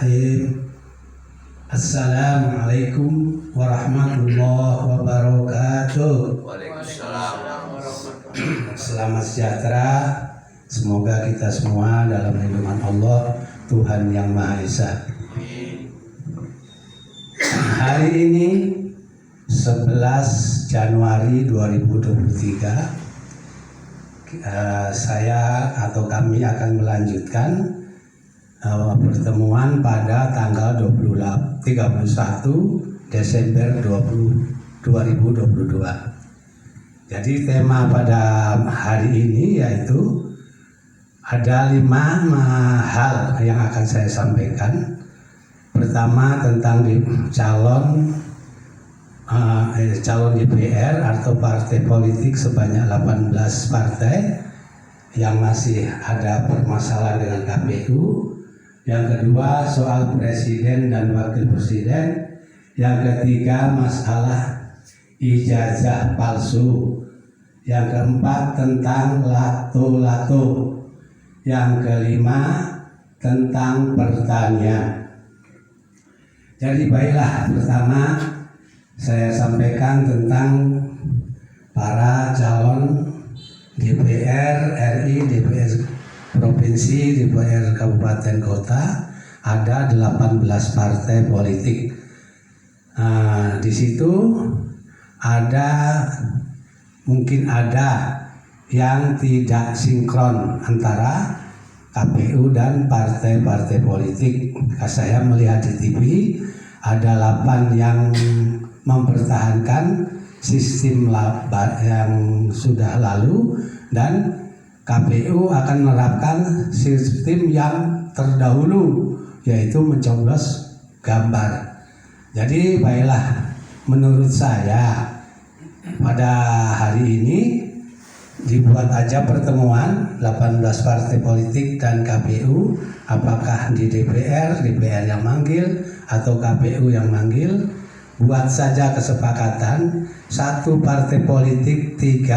Bismillahirrahmanirrahim. Assalamualaikum warahmatullahi wabarakatuh. Waalaikumsalam warahmatullahi wabarakatuh. Selamat sejahtera. Semoga kita semua dalam lindungan Allah, Tuhan Yang Maha Esa. Hari ini 11 Januari 2023, saya atau kami akan melanjutkan pertemuan pada tanggal 31 Desember 2022. Jadi tema pada hari ini yaitu ada 5 hal yang akan saya sampaikan. Pertama tentang calon DPR atau partai politik sebanyak 18 partai yang masih ada permasalahan dengan KPU. Yang kedua soal presiden dan wakil presiden. Yang ketiga masalah ijazah palsu. Yang keempat tentang lato-lato. Yang kelima tentang pertanian. Jadi baiklah, pertama saya sampaikan tentang para calon DPR RI, DPR Provinsi, DPR Kabupaten Kota. Ada 18 partai politik. Di situ mungkin ada yang tidak sinkron antara KPU dan partai-partai politik. Saya melihat di TV ada 8 yang mempertahankan sistem yang sudah lalu, dan KPU akan menerapkan sistem yang terdahulu, yaitu mencoblos gambar. Jadi baiklah, menurut saya pada hari ini dibuat aja pertemuan 18 partai politik dan KPU, apakah di DPR yang manggil atau KPU yang manggil. Buat saja kesepakatan satu partai politik 3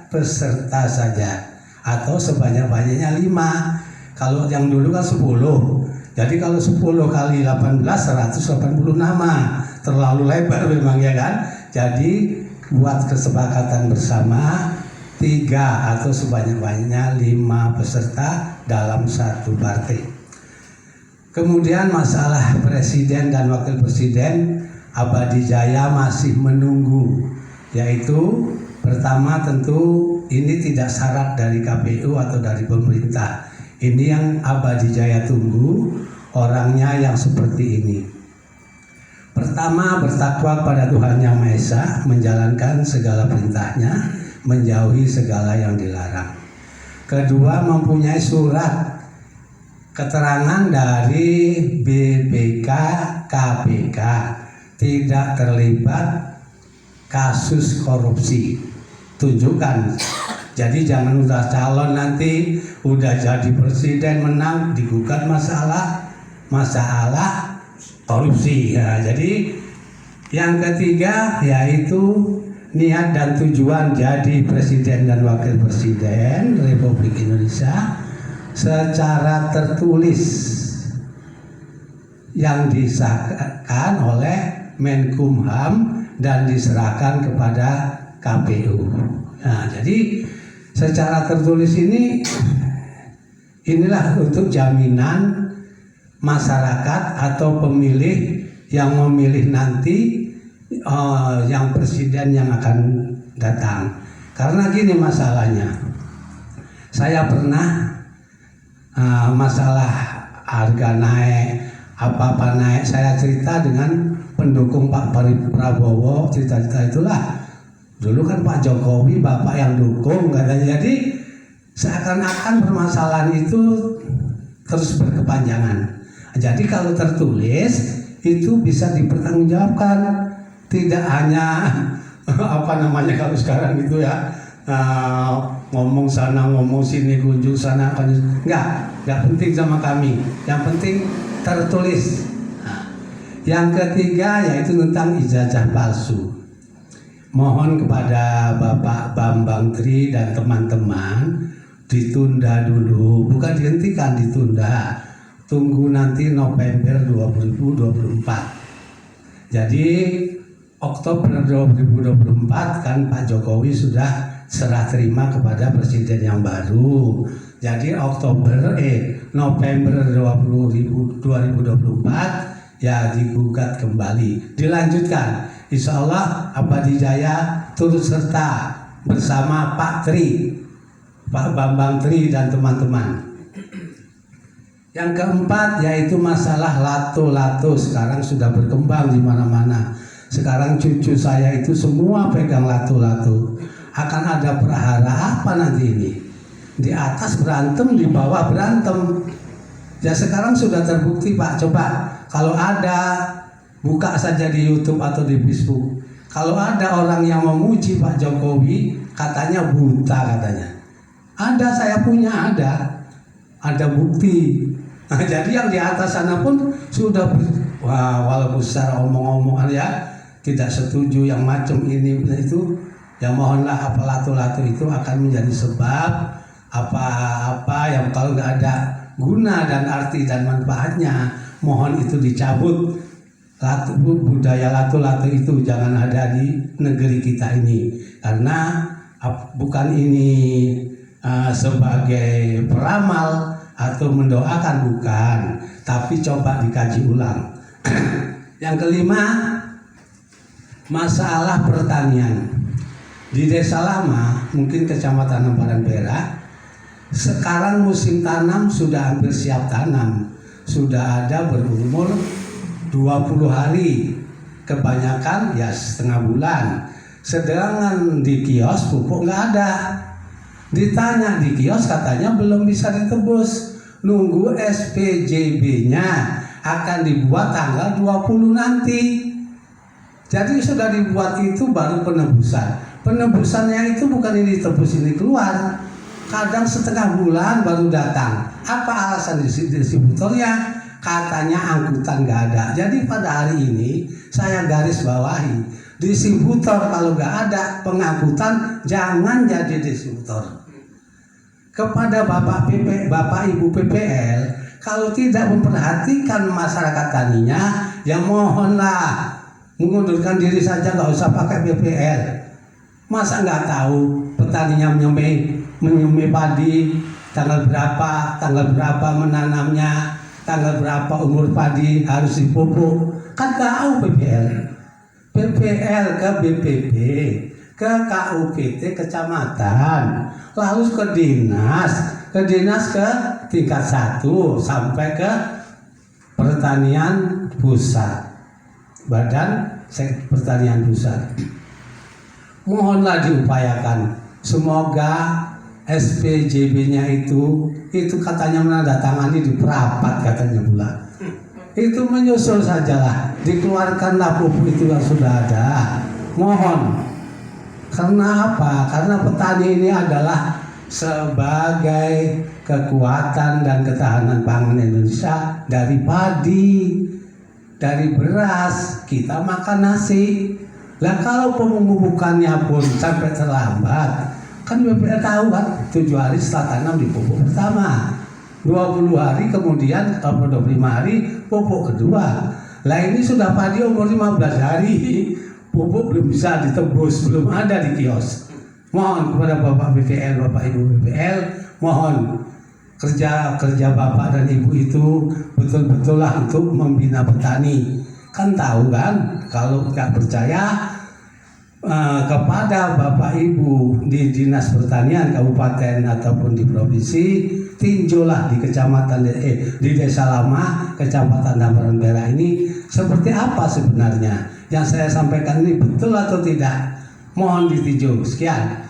peserta saja, atau sebanyak-banyaknya 5. Kalau yang dulu kan 10. Jadi kalau 10 kali 18 180 nama, terlalu lebar memang ya kan. Jadi buat kesepakatan bersama 3 atau sebanyak-banyaknya 5 peserta dalam satu partai. Kemudian masalah presiden dan wakil presiden, Abadi Jaya masih menunggu, yaitu pertama tentu ini tidak syarat dari KPU atau dari pemerintah. Ini yang Abadi Jaya tunggu, orangnya yang seperti ini. Pertama, bertakwa pada Tuhan Yang Maha Esa, menjalankan segala perintahnya, menjauhi segala yang dilarang. Kedua, mempunyai surat keterangan dari BPK KPK tidak terlibat kasus korupsi. Tunjukkan. Jadi jangan udah calon nanti udah jadi presiden menang digugat masalah korupsi. Ya, jadi yang ketiga yaitu niat dan tujuan jadi presiden dan wakil presiden Republik Indonesia secara tertulis yang disahkan oleh Menkumham dan diserahkan kepada KPU. Nah, jadi secara tertulis inilah untuk jaminan masyarakat atau pemilih yang memilih nanti yang presiden yang akan datang. Karena gini masalahnya, saya pernah masalah harga naik, apa-apa naik, saya cerita dengan pendukung Pak Prabowo, cerita-cerita itulah. Dulu kan Pak Jokowi bapak yang dukung katanya. Jadi seakan-akan permasalahan itu terus berkepanjangan. Jadi kalau tertulis itu bisa dipertanggungjawabkan, tidak hanya kalau sekarang gitu ya, ngomong sana ngomong sini, kunjung sana nggak penting sama kami, yang penting tertulis. Yang ketiga yaitu tentang ijazah palsu. Mohon kepada Bapak Bambang Tri dan teman-teman ditunda dulu, bukan dihentikan, ditunda. tunggu nanti November 2024. Jadi Oktober 2024 kan Pak Jokowi sudah serah terima kepada presiden yang baru. Jadi November 2024 ya digugat kembali, dilanjutkan. Insya Allah Abadi Jaya turut serta bersama Pak Bambang Tri dan teman-teman. Yang keempat yaitu masalah lato-lato, sekarang sudah berkembang di mana-mana. Sekarang cucu saya itu semua pegang lato-lato. Akan ada perhara apa nanti ini? Di atas berantem, di bawah berantem. Ya sekarang sudah terbukti Pak. Coba kalau ada, buka saja di YouTube atau di Facebook. Kalau ada orang yang memuji Pak Jokowi, katanya buta katanya. Ada, saya punya ada bukti. Nah, jadi yang di atas sana pun sudah walaupun secara omong-omongan ya tidak setuju yang macam ini itu, ya mohonlah apa lato-lato itu akan menjadi sebab apa-apa yang kalau nggak ada guna dan arti dan manfaatnya, mohon itu dicabut. Budaya lato-lato itu jangan ada di negeri kita ini, karena bukan ini sebagai peramal atau mendoakan, bukan, tapi coba dikaji ulang. Yang kelima, masalah pertanian di Desa Lama, mungkin Kecamatan Hamparan Perak. Sekarang musim tanam sudah hampir siap tanam, sudah ada berumur 20 hari, kebanyakan ya setengah bulan. Sedangkan di kios pupuk nggak ada. Ditanya di kios katanya belum bisa ditebus, nunggu SPJB-nya akan dibuat tanggal 20 nanti. Jadi sudah dibuat itu baru penebusan. Penebusannya itu bukan ini ditebus ini keluar, kadang setengah bulan baru datang. Apa alasan distributornya? Katanya angkutan nggak ada. Jadi pada hari ini saya garis bawahi, distributor kalau nggak ada pengangkutan jangan jadi distributor. Kepada Bapak Ibu PPL, kalau tidak memperhatikan masyarakat taninya, ya mohonlah mengundurkan diri saja, nggak usah pakai PPL. Masa nggak tahu petaninya menyemai padi, tanggal berapa menanamnya, tanggal berapa umur padi harus dipupuk, kan tahu PPL ke BPP, ke KUPT kecamatan, lalu ke dinas ke tingkat 1 sampai ke pertanian pusat, Badan Pertanian Pusat. Mohonlah diupayakan, semoga SPJB-nya itu katanya menandatangani di perapat katanya pula. Itu menyusul sajalah, dikeluarkanlah pupuk itu yang sudah ada. Mohon. Karena apa? Karena petani ini adalah sebagai kekuatan dan ketahanan pangan Indonesia. Dari padi, dari beras, kita makan nasi. Lah kalau pemupukannya pun sampai terlambat, kan BPL tahu kan 7 hari setelah tanam dipupuk pertama, 20 hari kemudian atau 25 hari pupuk kedua. Lah ini sudah padi umur 15 hari, pupuk belum bisa ditebus, belum ada di kios. Mohon kepada Bapak BPL, Bapak Ibu BPL, mohon kerja Bapak dan Ibu itu betul-betul lah untuk membina petani. Kan tahu kan, kalau nggak percaya kepada Bapak Ibu di Dinas Pertanian Kabupaten ataupun di provinsi, tinjaulah di kecamatan di Desa Lama, Kecamatan Hamparan Perak ini seperti apa sebenarnya yang saya sampaikan ini, betul atau tidak? Mohon ditinjau. Sekian.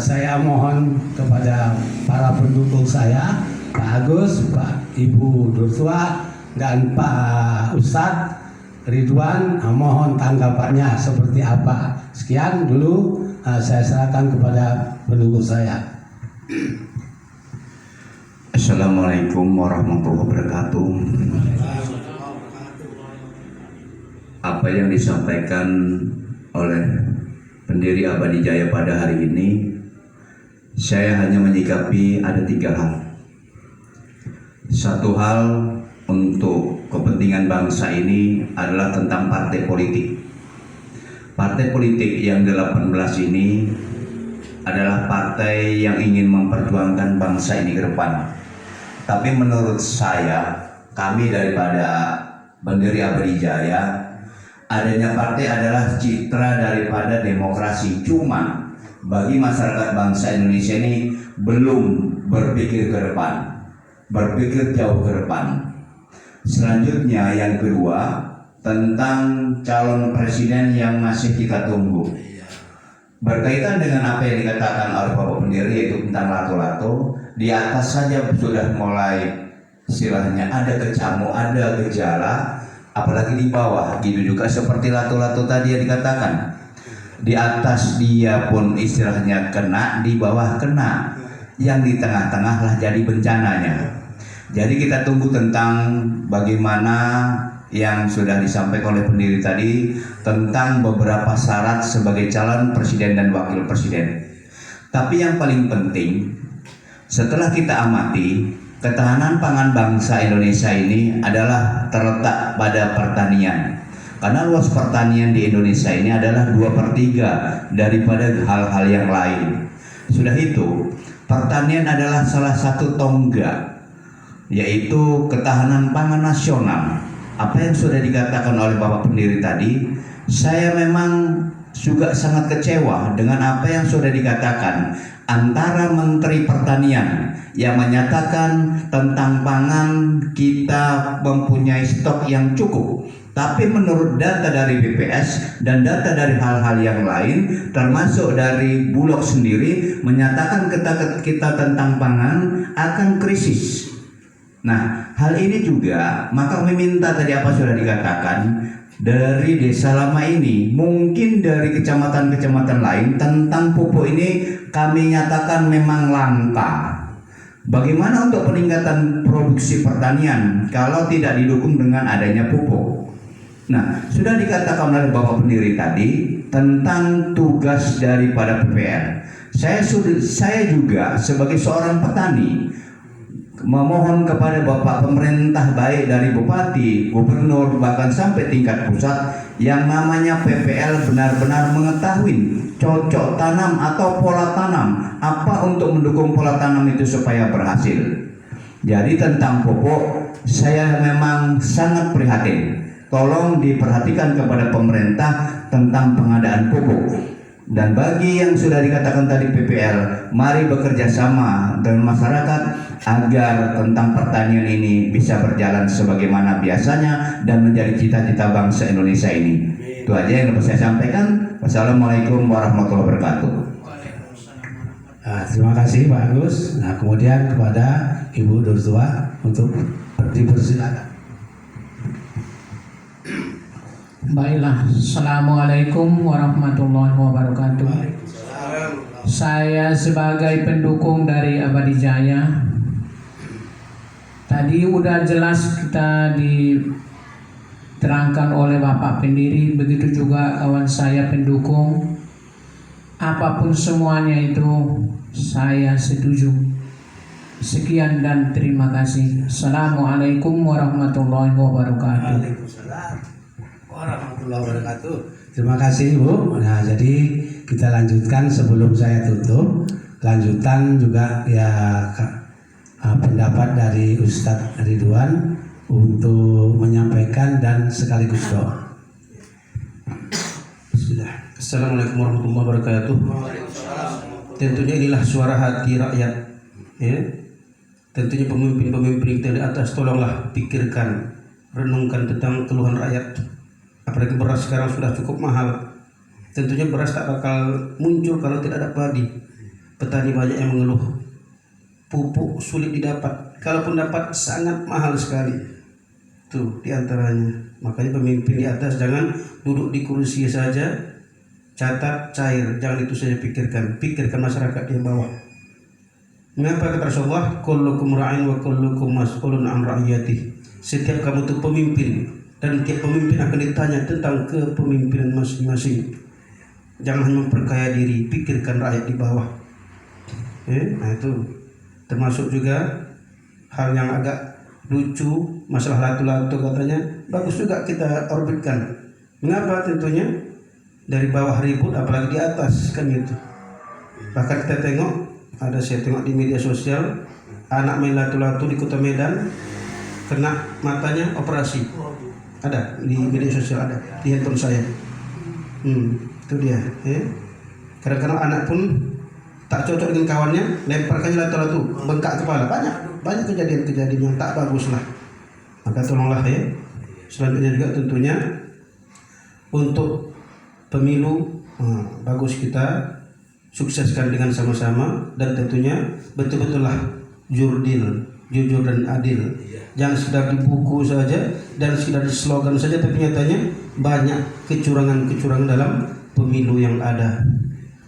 Saya mohon kepada para pendukung saya, Pak Agus, Pak Ibu Durtua, dan Pak Ustadz Ridwan, mohon tanggapannya seperti apa. Sekian dulu, saya serahkan kepada pendukung saya. Assalamualaikum warahmatullahi wabarakatuh. Apa yang disampaikan oleh pendiri Abadi Jaya pada hari ini, saya hanya menyikapi ada 3 hal. Satu hal untuk kepentingan bangsa ini adalah tentang partai politik. Partai politik yang 18 ini adalah partai yang ingin memperjuangkan bangsa ini ke depan. Tapi menurut saya, kami daripada Pendiri Abadi Jaya, adanya partai adalah citra daripada demokrasi. Cuma bagi masyarakat bangsa Indonesia ini belum berpikir ke depan, berpikir jauh ke depan. Selanjutnya yang kedua, tentang calon presiden yang masih kita tunggu. Berkaitan dengan apa yang dikatakan oleh Bapak Pendiri, yaitu tentang lato-lato, di atas saja sudah mulai istilahnya ada kecamu, ada gejala, apalagi di bawah gitu juga seperti lato-lato tadi yang dikatakan. Di atas dia pun istilahnya kena, di bawah kena, yang di tengah-tengah lah jadi bencananya. Jadi kita tunggu tentang bagaimana yang sudah disampaikan oleh pendiri tadi tentang beberapa syarat sebagai calon presiden dan wakil presiden. Tapi yang paling penting, setelah kita amati, ketahanan pangan bangsa Indonesia ini adalah terletak pada pertanian. Karena luas pertanian di Indonesia ini adalah 2/3 daripada hal-hal yang lain. Sudah itu, pertanian adalah salah satu tonggak, yaitu ketahanan pangan nasional. Apa yang sudah dikatakan oleh Bapak Pendiri tadi, saya memang juga sangat kecewa dengan apa yang sudah dikatakan antara Menteri Pertanian yang menyatakan tentang pangan kita mempunyai stok yang cukup. Tapi menurut data dari BPS dan data dari hal-hal yang lain, termasuk dari Bulog sendiri, menyatakan kita tentang pangan akan krisis. Nah, hal ini juga maka kami minta tadi apa sudah dikatakan dari desa lama ini, mungkin dari kecamatan-kecamatan lain tentang pupuk ini kami nyatakan memang langka. Bagaimana untuk peningkatan produksi pertanian kalau tidak didukung dengan adanya pupuk? Nah, sudah dikatakan oleh Bapak Pendiri tadi tentang tugas daripada PPR. Saya juga sebagai seorang petani memohon kepada Bapak pemerintah, baik dari bupati, gubernur, bahkan sampai tingkat pusat, yang namanya PPL benar-benar mengetahui cocok tanam atau pola tanam, apa untuk mendukung pola tanam itu supaya berhasil. Jadi tentang pupuk saya memang sangat prihatin. Tolong diperhatikan kepada pemerintah tentang pengadaan pupuk. Dan bagi yang sudah dikatakan tadi PPL, mari bekerja sama dengan masyarakat agar tentang pertanian ini bisa berjalan sebagaimana biasanya dan menjadi cita-cita bangsa Indonesia ini. Itu aja yang dapat saya sampaikan. Wassalamualaikum warahmatullahi wabarakatuh. Nah, terima kasih Pak Agus. Nah, kemudian kepada Ibu Durtua untuk dipersilakan. Baiklah, Assalamualaikum warahmatullahi wabarakatuh. Saya sebagai pendukung dari Abadi Jaya, tadi udah jelas kita diterangkan oleh Bapak Pendiri, begitu juga kawan saya pendukung. Apapun semuanya itu saya setuju. Sekian dan terima kasih. Assalamualaikum warahmatullahi wabarakatuh. Warahmatullahi wabarakatuh. Terima kasih Bu. Nah, jadi kita lanjutkan sebelum saya tutup. Lanjutan juga ya pendapat dari Ustadz Ridwan untuk menyampaikan dan sekaligus doa. Bismillah. Assalamualaikum warahmatullahi wabarakatuh. Tentunya inilah suara hati rakyat. Ya. Tentunya pemimpin-pemimpin kita di atas, tolonglah pikirkan, renungkan tentang keluhan rakyat. Apalagi beras sekarang sudah cukup mahal. Tentunya beras tak bakal muncul kalau tidak ada padi. Petani banyak yang mengeluh. Pupuk sulit didapat. Kalaupun dapat sangat mahal sekali. Tuh diantaranya. Makanya pemimpin di atas jangan duduk di kursi saja, catat cair. Jangan itu saja pikirkan. Pikirkan masyarakat di bawah. Mengapa kata Rasulullah, kullukum ra'in wa kullukum mas'ulun an ra'iyati. Setiap kamu itu pemimpin, dan tiap pemimpin akan ditanya tentang kepemimpinan masing-masing. Jangan hanya memperkaya diri, pikirkan rakyat di bawah. Nah itu termasuk juga hal yang agak lucu, masalah lato-lato katanya, bagus juga kita orbitkan. Mengapa? Tentunya dari bawah ribut, apalagi di atas kan gitu. Bahkan kita tengok, saya tengok di media sosial, anak main lato-lato di kota Medan, kena matanya operasi. Ada di media sosial, ada di handphone saya. Itu dia. Kadang-kadang anak pun tak cocok dengan kawannya, lemparkannya lato-lato, bengkak kepala. Banyak kejadian-kejadian yang tak bagus lah. Maka tolonglah selanjutnya juga tentunya untuk pemilu bagus kita sukseskan dengan sama-sama, dan tentunya betul-betul lah jurdil, jujur dan adil. Jangan sekedar di buku saja dan sekedar di slogan saja, tapi nyatanya banyak kecurangan-kecurangan dalam pemilu yang ada.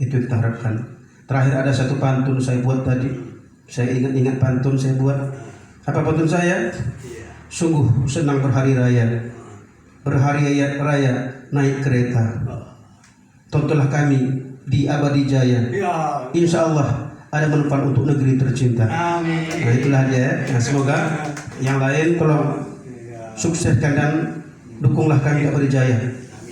Itu kita harapkan. Terakhir ada satu pantun saya buat tadi. Saya ingat pantun saya buat. Apa pantun saya? Sungguh senang berhari raya, berhari raya naik kereta. Tontonlah kami di Abadi Jaya. Insya Allah ada manfaat untuk negeri tercinta. Amin. Nah itulah dia. Nah, semoga yang lain tolong sukseskan dan dukunglah kami di Abadi Jaya.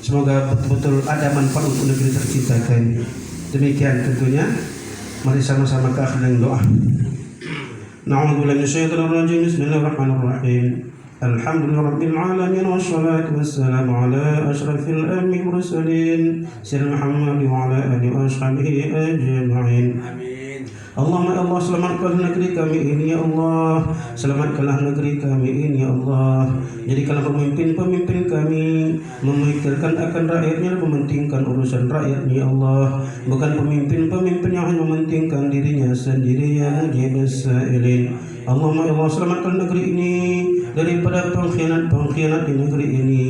Semoga betul-betul ada manfaat untuk negeri tercinta kami. Demikian tentunya. Mari sama-sama ke akhir doa. Na'udzubillahi minasyaitonir rajim. Bismillahirrahmanirrahim. Alhamdulillahirabbil alamin wassalatu wassalamu ala asyrafil anbiya'i wal mursalin sayyidina Muhammad wa ala alihi wa ashabihi ajma'in. Amin. Allahumma Allah, selamatkanlah negeri kami ini ya Allah. Selamatkanlah negeri kami ini ya Allah. Jadikanlah pemimpin-pemimpin kami memikirkan akan rakyatnya dan mementingkan urusan rakyatnya ya Allah. Bukan pemimpin-pemimpin yang hanya mementingkan dirinya sendiri ya mujibus sa'ilin. Allahumma Allah, selamatkan negeri ini daripada pengkhianat-pengkhianat di negeri ini.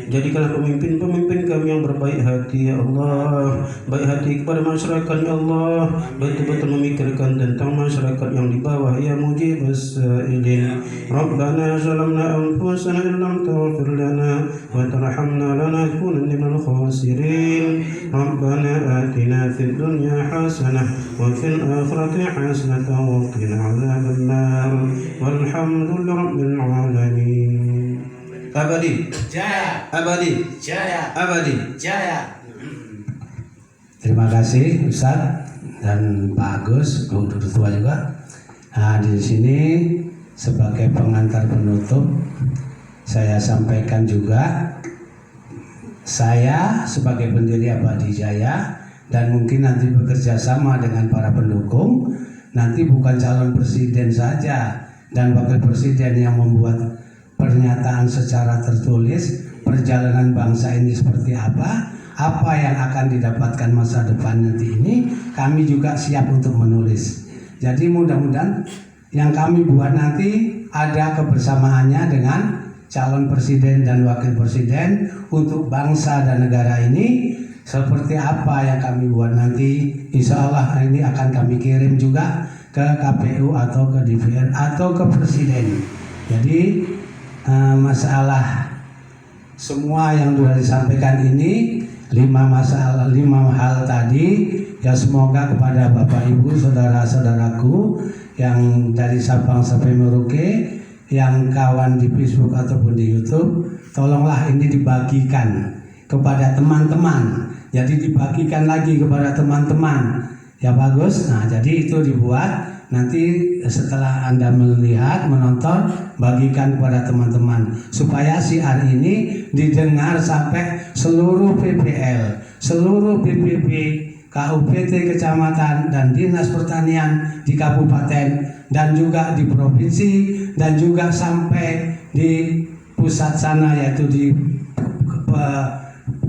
Jadikanlah pemimpin-pemimpin kami yang berbaik hati ya Allah. Baik hati kepada masyarakat ya Allah. Betul-betul memikirkan tentang masyarakat yang di bawah ya mujibus sa'ilin. Rabbana zalamna anfusana illam taghfir lana wa tarhamna lanakunanna minal khasirin. Rabbana atina fid dunya hasanah wa fil akhirati hasanah wa qina adzabannar. Walhamdulillahi rabbil alamin. Abadi Jaya, abadi jaya, abadi. jaya. Terima kasih Ustadz dan Pak Agus, guru tua juga. Nah, di sini sebagai pengantar penutup saya sampaikan juga, saya sebagai pendiri Abadi Jaya dan mungkin nanti bekerja sama dengan para pendukung, nanti bukan calon presiden saja dan wakil presiden yang membuat pernyataan secara tertulis perjalanan bangsa ini seperti apa yang akan didapatkan masa depan nanti ini, kami juga siap untuk menulis. Jadi mudah-mudahan yang kami buat nanti ada kebersamaannya dengan calon presiden dan wakil presiden untuk bangsa dan negara ini. Seperti apa yang kami buat nanti, insya Allah ini akan kami kirim juga ke KPU atau ke DPR atau ke presiden. Jadi masalah semua yang sudah disampaikan ini 5 hal tadi ya, semoga kepada Bapak Ibu saudara-saudaraku yang dari Sabang sampai Merauke, yang kawan di Facebook ataupun di YouTube, tolonglah ini dibagikan kepada teman-teman. Jadi dibagikan lagi kepada teman-teman ya, bagus. Nah jadi itu dibuat. Nanti setelah Anda melihat, menonton, bagikan kepada teman-teman supaya siar ini didengar sampai seluruh PPL, seluruh BPP, KUPT kecamatan dan dinas pertanian di kabupaten dan juga di provinsi dan juga sampai di pusat sana, yaitu di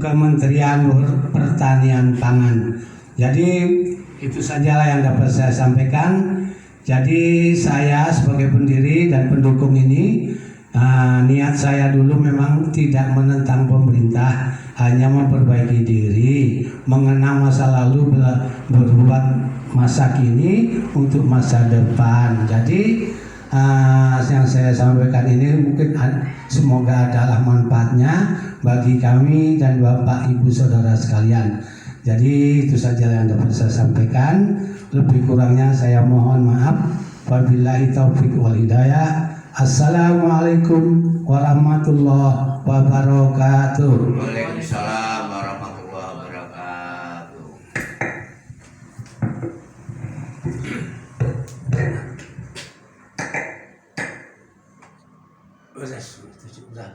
Kementerian Pertanian Pangan. Jadi itu sajalah yang dapat saya sampaikan. Jadi saya sebagai pendiri dan pendukung ini, niat saya dulu memang tidak menentang pemerintah, hanya memperbaiki diri, mengenang masa lalu, berbuat masa kini untuk masa depan. Jadi yang saya sampaikan ini mungkin semoga adalah manfaatnya bagi kami dan Bapak Ibu Saudara sekalian. Jadi itu saja yang dapat saya sampaikan. Lebih kurangnya saya mohon maaf. Wabillahi taufiq wal hidayah. Assalamualaikum warahmatullahi wabarakatuh. Waalaikumsalam warahmatullahi wabarakatuh. Udah,